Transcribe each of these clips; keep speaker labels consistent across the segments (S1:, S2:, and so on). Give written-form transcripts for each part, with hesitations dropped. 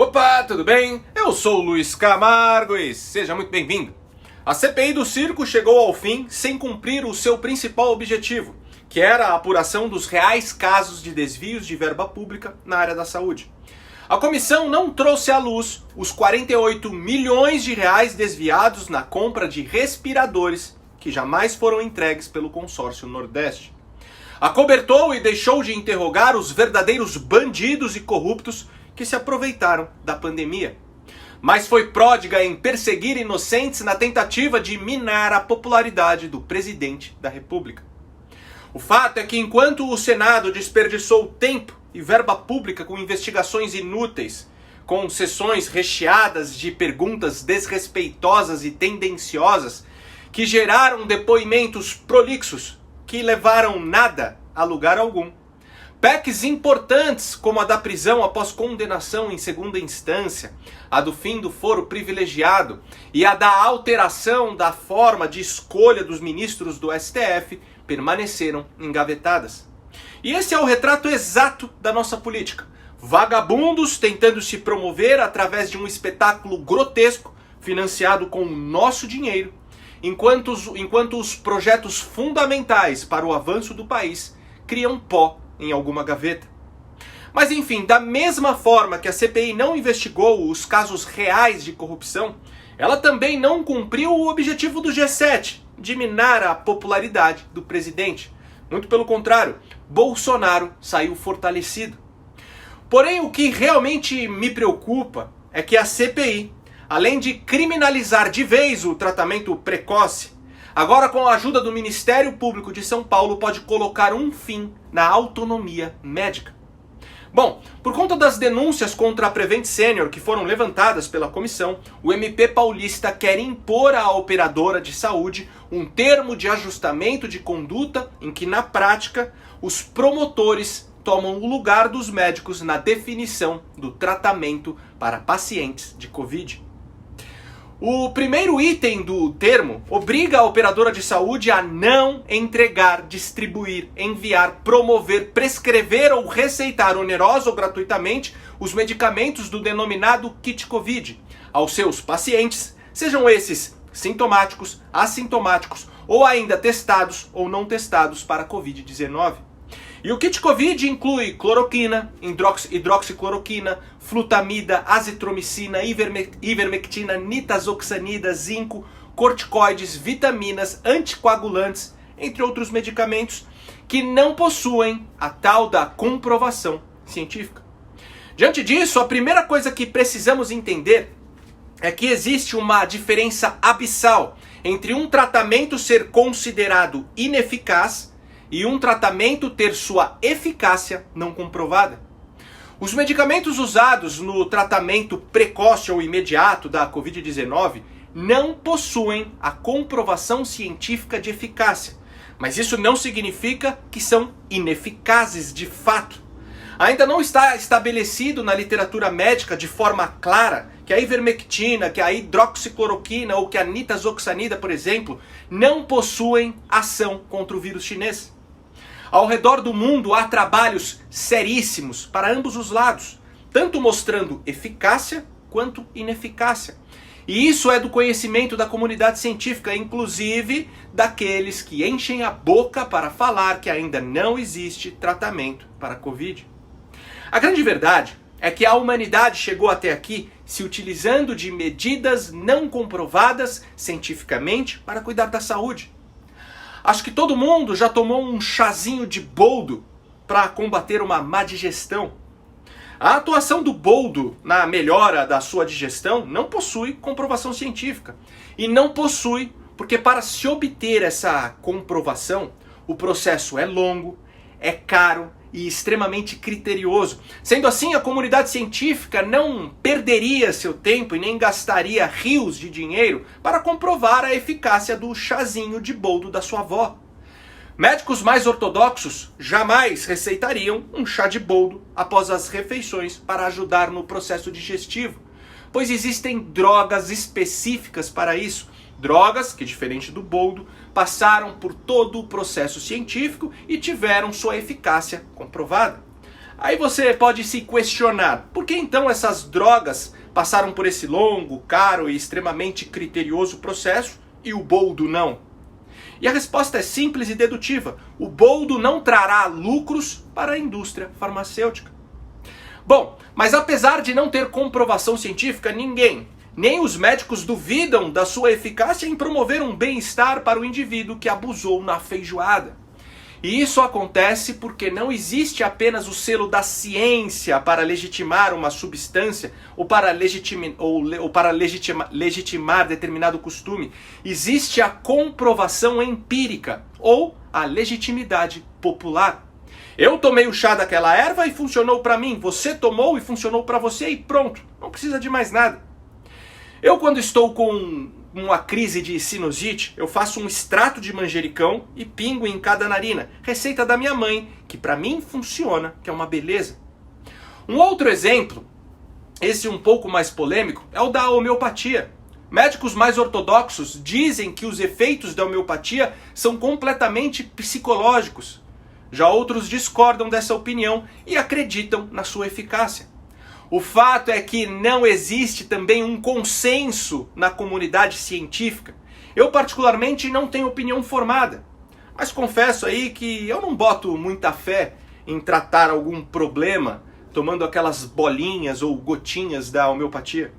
S1: Opa, tudo bem? Eu sou o Luiz Camargo e seja muito bem-vindo. A CPI do circo chegou ao fim sem cumprir o seu principal objetivo, que era a apuração dos reais casos de desvios de verba pública na área da saúde. A comissão não trouxe à luz os 48 milhões de reais desviados na compra de respiradores que jamais foram entregues pelo consórcio Nordeste. Acobertou e deixou de interrogar os verdadeiros bandidos e corruptos que se aproveitaram da pandemia. Mas foi pródiga em perseguir inocentes na tentativa de minar a popularidade do presidente da República. O fato é que enquanto o Senado desperdiçou tempo e verba pública com investigações inúteis, com sessões recheadas de perguntas desrespeitosas e tendenciosas, que geraram depoimentos prolixos que levaram nada a lugar algum, PECs importantes, como a da prisão após condenação em segunda instância, a do fim do foro privilegiado e a da alteração da forma de escolha dos ministros do STF, permaneceram engavetadas. E esse é o retrato exato da nossa política. Vagabundos tentando se promover através de um espetáculo grotesco, financiado com o nosso dinheiro, enquanto os projetos fundamentais para o avanço do país criam pó em alguma gaveta. Mas enfim, da mesma forma que a CPI não investigou os casos reais de corrupção, ela também não cumpriu o objetivo do G7, de minar a popularidade do presidente. Muito pelo contrário, Bolsonaro saiu fortalecido. Porém, o que realmente me preocupa é que a CPI, além de criminalizar de vez o tratamento precoce, agora, com a ajuda do Ministério Público de São Paulo, pode colocar um fim na autonomia médica. Bom, por conta das denúncias contra a Prevent Senior que foram levantadas pela comissão, o MP paulista quer impor à operadora de saúde um termo de ajustamento de conduta em que, na prática, os promotores tomam o lugar dos médicos na definição do tratamento para pacientes de Covid. O primeiro item do termo obriga a operadora de saúde a não entregar, distribuir, enviar, promover, prescrever ou receitar onerosa ou gratuitamente os medicamentos do denominado kit Covid aos seus pacientes, sejam esses sintomáticos, assintomáticos ou ainda testados ou não testados para Covid-19. E o kit Covid inclui cloroquina, hidroxicloroquina, flutamida, azitromicina, ivermectina, nitazoxanida, zinco, corticoides, vitaminas, anticoagulantes, entre outros medicamentos que não possuem a tal da comprovação científica. Diante disso, a primeira coisa que precisamos entender é que existe uma diferença abissal entre um tratamento ser considerado ineficaz e um tratamento ter sua eficácia não comprovada. Os medicamentos usados no tratamento precoce ou imediato da Covid-19 não possuem a comprovação científica de eficácia, mas isso não significa que são ineficazes de fato. Ainda não está estabelecido na literatura médica de forma clara que a ivermectina, que a hidroxicloroquina ou que a nitazoxanida, por exemplo, não possuem ação contra o vírus chinês. Ao redor do mundo há trabalhos seríssimos para ambos os lados, tanto mostrando eficácia quanto ineficácia. E isso é do conhecimento da comunidade científica, inclusive daqueles que enchem a boca para falar que ainda não existe tratamento para a Covid. A grande verdade é que a humanidade chegou até aqui se utilizando de medidas não comprovadas cientificamente para cuidar da saúde. Acho que todo mundo já tomou um chazinho de boldo para combater uma má digestão. A atuação do boldo na melhora da sua digestão não possui comprovação científica. E não possui porque, para se obter essa comprovação, o processo é longo, é caro e extremamente criterioso. Sendo assim, a comunidade científica não perderia seu tempo e nem gastaria rios de dinheiro para comprovar a eficácia do chazinho de boldo da sua avó. Médicos mais ortodoxos jamais receitariam um chá de boldo após as refeições para ajudar no processo digestivo, pois existem drogas específicas para isso. Drogas que, diferente do boldo, passaram por todo o processo científico e tiveram sua eficácia comprovada. Aí você pode se questionar, por que então essas drogas passaram por esse longo, caro e extremamente criterioso processo e o boldo não? E a resposta é simples e dedutiva. O boldo não trará lucros para a indústria farmacêutica. Bom, mas apesar de não ter comprovação científica, ninguém, nem os médicos duvidam da sua eficácia em promover um bem-estar para o indivíduo que abusou na feijoada. E isso acontece porque não existe apenas o selo da ciência para legitimar uma substância ou para legitimar determinado costume. Existe a comprovação empírica ou a legitimidade popular. Eu tomei o chá daquela erva e funcionou para mim, você tomou e funcionou para você e pronto, não precisa de mais nada. Eu, quando estou com uma crise de sinusite, eu faço um extrato de manjericão e pingo em cada narina. Receita da minha mãe, que para mim funciona, que é uma beleza. Um outro exemplo, esse um pouco mais polêmico, é o da homeopatia. Médicos mais ortodoxos dizem que os efeitos da homeopatia são completamente psicológicos. Já outros discordam dessa opinião e acreditam na sua eficácia. O fato é que não existe também um consenso na comunidade científica. Eu particularmente não tenho opinião formada, mas confesso aí que eu não boto muita fé em tratar algum problema tomando aquelas bolinhas ou gotinhas da homeopatia.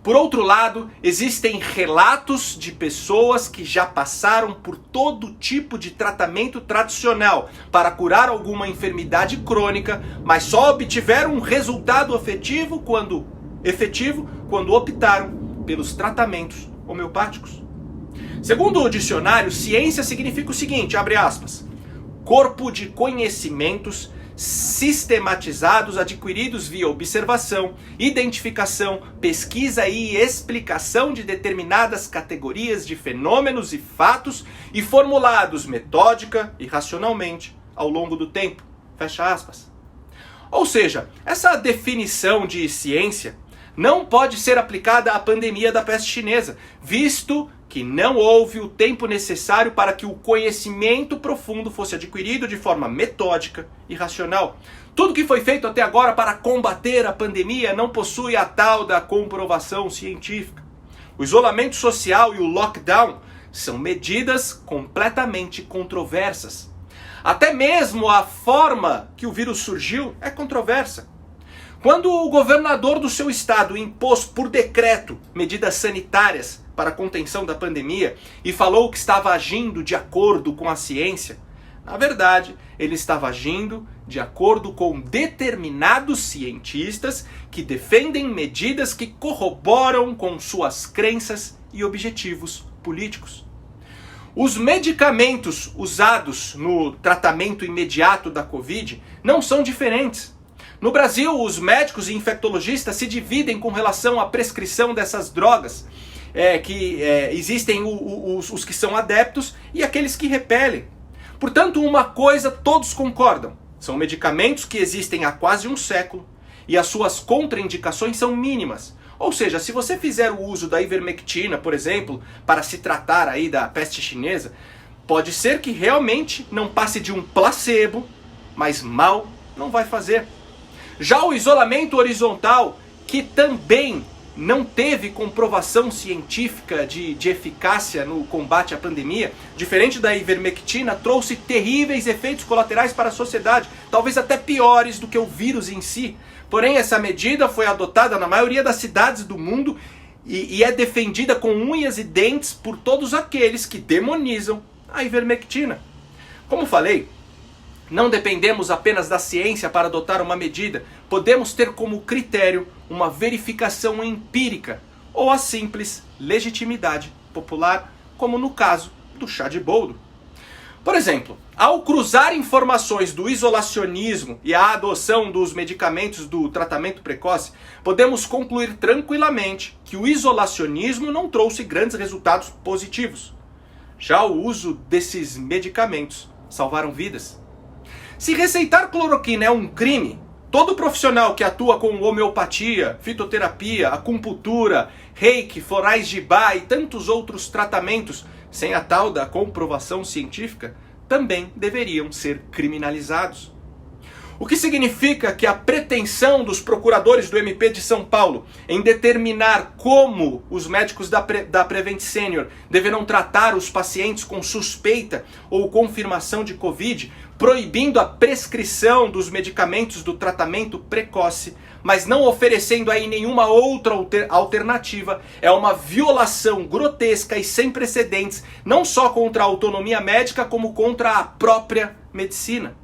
S1: Por outro lado, existem relatos de pessoas que já passaram por todo tipo de tratamento tradicional para curar alguma enfermidade crônica, mas só obtiveram um resultado efetivo quando optaram pelos tratamentos homeopáticos. Segundo o dicionário, ciência significa o seguinte, abre aspas, corpo de conhecimentos sistematizados, adquiridos via observação, identificação, pesquisa e explicação de determinadas categorias de fenômenos e fatos e formulados metódica e racionalmente ao longo do tempo. Fecha aspas. Ou seja, essa definição de ciência não pode ser aplicada à pandemia da peste chinesa, visto que não houve o tempo necessário para que o conhecimento profundo fosse adquirido de forma metódica e racional. Tudo que foi feito até agora para combater a pandemia não possui a tal da comprovação científica. O isolamento social e o lockdown são medidas completamente controversas. Até mesmo a forma que o vírus surgiu é controversa. Quando o governador do seu estado impôs por decreto medidas sanitárias para a contenção da pandemia e falou que estava agindo de acordo com a ciência, na verdade, ele estava agindo de acordo com determinados cientistas que defendem medidas que corroboram com suas crenças e objetivos políticos. Os medicamentos usados no tratamento imediato da Covid não são diferentes. No Brasil, os médicos e infectologistas se dividem com relação à prescrição dessas drogas, existem os que são adeptos e aqueles que repelem. Portanto, uma coisa todos concordam, são medicamentos que existem há quase um século e as suas contraindicações são mínimas. Ou seja, se você fizer o uso da ivermectina, por exemplo, para se tratar aí da peste chinesa, pode ser que realmente não passe de um placebo, mas mal não vai fazer. Já o isolamento horizontal, que também não teve comprovação científica de eficácia no combate à pandemia, diferente da ivermectina, trouxe terríveis efeitos colaterais para a sociedade, talvez até piores do que o vírus em si. Porém, essa medida foi adotada na maioria das cidades do mundo e é defendida com unhas e dentes por todos aqueles que demonizam a ivermectina. Como falei, não dependemos apenas da ciência para adotar uma medida, podemos ter como critério uma verificação empírica ou a simples legitimidade popular, como no caso do chá de boldo. Por exemplo, ao cruzar informações do isolacionismo e a adoção dos medicamentos do tratamento precoce, podemos concluir tranquilamente que o isolacionismo não trouxe grandes resultados positivos. Já o uso desses medicamentos salvaram vidas. Se receitar cloroquina é um crime, todo profissional que atua com homeopatia, fitoterapia, acupuntura, reiki, florais de Bach e tantos outros tratamentos sem a tal da comprovação científica, também deveriam ser criminalizados. O que significa que a pretensão dos procuradores do MP de São Paulo em determinar como os médicos da Prevent Senior deverão tratar os pacientes com suspeita ou confirmação de Covid, proibindo a prescrição dos medicamentos do tratamento precoce, mas não oferecendo aí nenhuma outra alternativa, é uma violação grotesca e sem precedentes, não só contra a autonomia médica, como contra a própria medicina.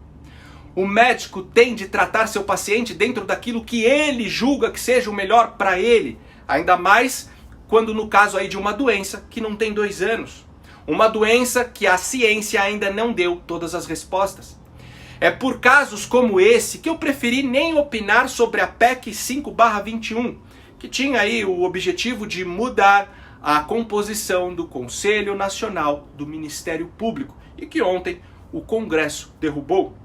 S1: O médico tem de tratar seu paciente dentro daquilo que ele julga que seja o melhor para ele, ainda mais quando no caso aí de uma doença que não tem 2 anos. Uma doença que a ciência ainda não deu todas as respostas. É por casos como esse que eu preferi nem opinar sobre a PEC 5/21, que tinha aí o objetivo de mudar a composição do Conselho Nacional do Ministério Público e que ontem o Congresso derrubou.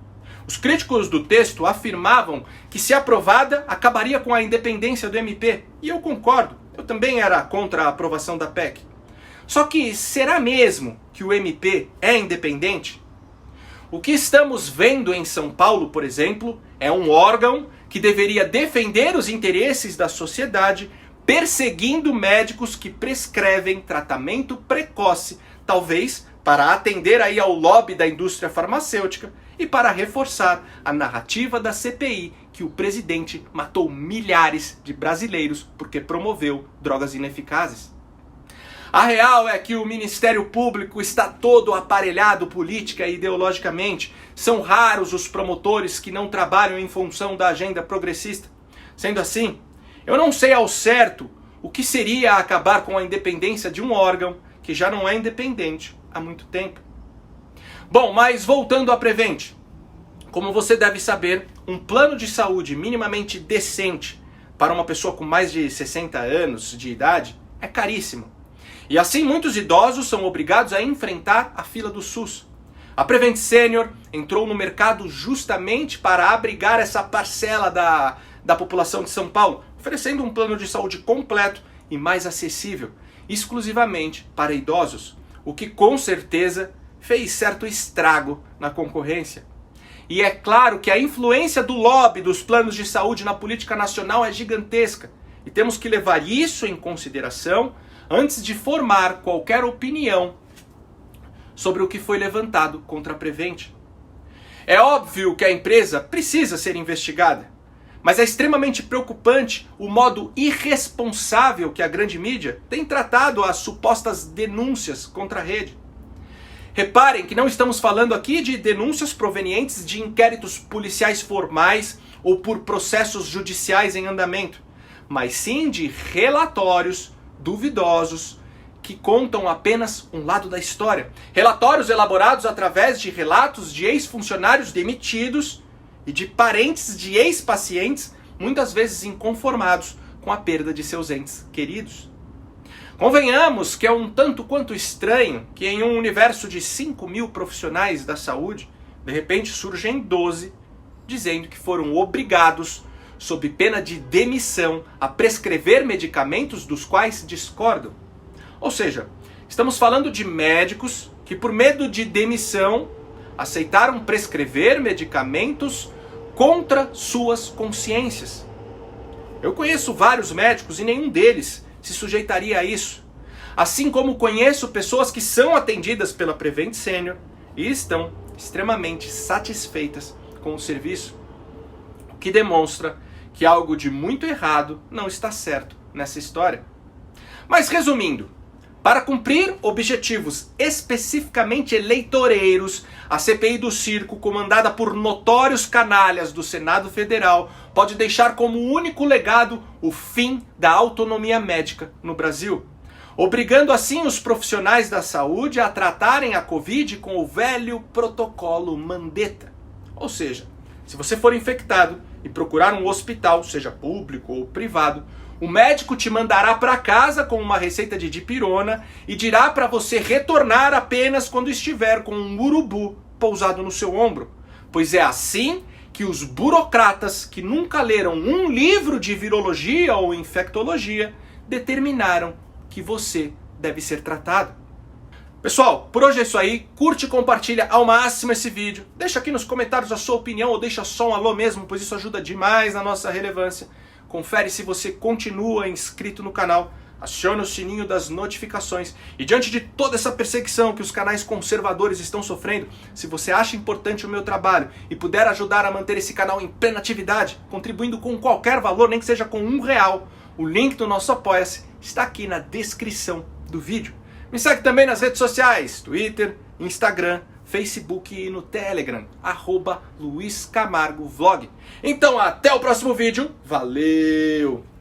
S1: Os críticos do texto afirmavam que, se aprovada, acabaria com a independência do MP. E eu concordo, eu também era contra a aprovação da PEC. Só que será mesmo que o MP é independente? O que estamos vendo em São Paulo, por exemplo, é um órgão que deveria defender os interesses da sociedade, perseguindo médicos que prescrevem tratamento precoce, talvez para atender aí ao lobby da indústria farmacêutica e para reforçar a narrativa da CPI que o presidente matou milhares de brasileiros porque promoveu drogas ineficazes. A real é que o Ministério Público está todo aparelhado política e ideologicamente. São raros os promotores que não trabalham em função da agenda progressista. Sendo assim, eu não sei ao certo o que seria acabar com a independência de um órgão que já não é independente há muito tempo. Bom, mas voltando à Prevent. Como você deve saber, um plano de saúde minimamente decente para uma pessoa com mais de 60 anos de idade é caríssimo. E assim muitos idosos são obrigados a enfrentar a fila do SUS. A Prevent Senior entrou no mercado justamente para abrigar essa parcela da população de São Paulo, oferecendo um plano de saúde completo e mais acessível, exclusivamente para idosos, o que com certeza fez certo estrago na concorrência. E é claro que a influência do lobby dos planos de saúde na política nacional é gigantesca, e temos que levar isso em consideração antes de formar qualquer opinião sobre o que foi levantado contra a Prevent. É óbvio que a empresa precisa ser investigada, mas é extremamente preocupante o modo irresponsável que a grande mídia tem tratado as supostas denúncias contra a rede. Reparem que não estamos falando aqui de denúncias provenientes de inquéritos policiais formais ou por processos judiciais em andamento, mas sim de relatórios duvidosos que contam apenas um lado da história. Relatórios elaborados através de relatos de ex-funcionários demitidos e de parentes de ex-pacientes, muitas vezes inconformados com a perda de seus entes queridos. Convenhamos que é um tanto quanto estranho que em um universo de 5.000 profissionais da saúde, de repente surgem 12 dizendo que foram obrigados, sob pena de demissão, a prescrever medicamentos dos quais discordam. Ou seja, estamos falando de médicos que, por medo de demissão, aceitaram prescrever medicamentos contra suas consciências. Eu conheço vários médicos e nenhum deles se sujeitaria a isso. Assim como conheço pessoas que são atendidas pela Prevent Senior e estão extremamente satisfeitas com o serviço, o que demonstra que algo de muito errado não está certo nessa história. Mas resumindo, para cumprir objetivos especificamente eleitoreiros, a CPI do circo, comandada por notórios canalhas do Senado Federal, pode deixar como único legado o fim da autonomia médica no Brasil, obrigando assim os profissionais da saúde a tratarem a Covid com o velho protocolo Mandetta. Ou seja, se você for infectado e procurar um hospital, seja público ou privado, o médico te mandará para casa com uma receita de dipirona e dirá para você retornar apenas quando estiver com um urubu pousado no seu ombro. Pois é assim que os burocratas que nunca leram um livro de virologia ou infectologia determinaram que você deve ser tratado. Pessoal, por hoje é isso aí. Curte e compartilha ao máximo esse vídeo. Deixa aqui nos comentários a sua opinião ou deixa só um alô mesmo, pois isso ajuda demais na nossa relevância. Confere se você continua inscrito no canal. Acione o sininho das notificações. E diante de toda essa perseguição que os canais conservadores estão sofrendo, se você acha importante o meu trabalho e puder ajudar a manter esse canal em plena atividade, contribuindo com qualquer valor, nem que seja com R$1, o link do nosso Apoia-se está aqui na descrição do vídeo. Me segue também nas redes sociais, Twitter, Instagram, Facebook e no Telegram, @LuizCamargoVlog. Então até o próximo vídeo, valeu!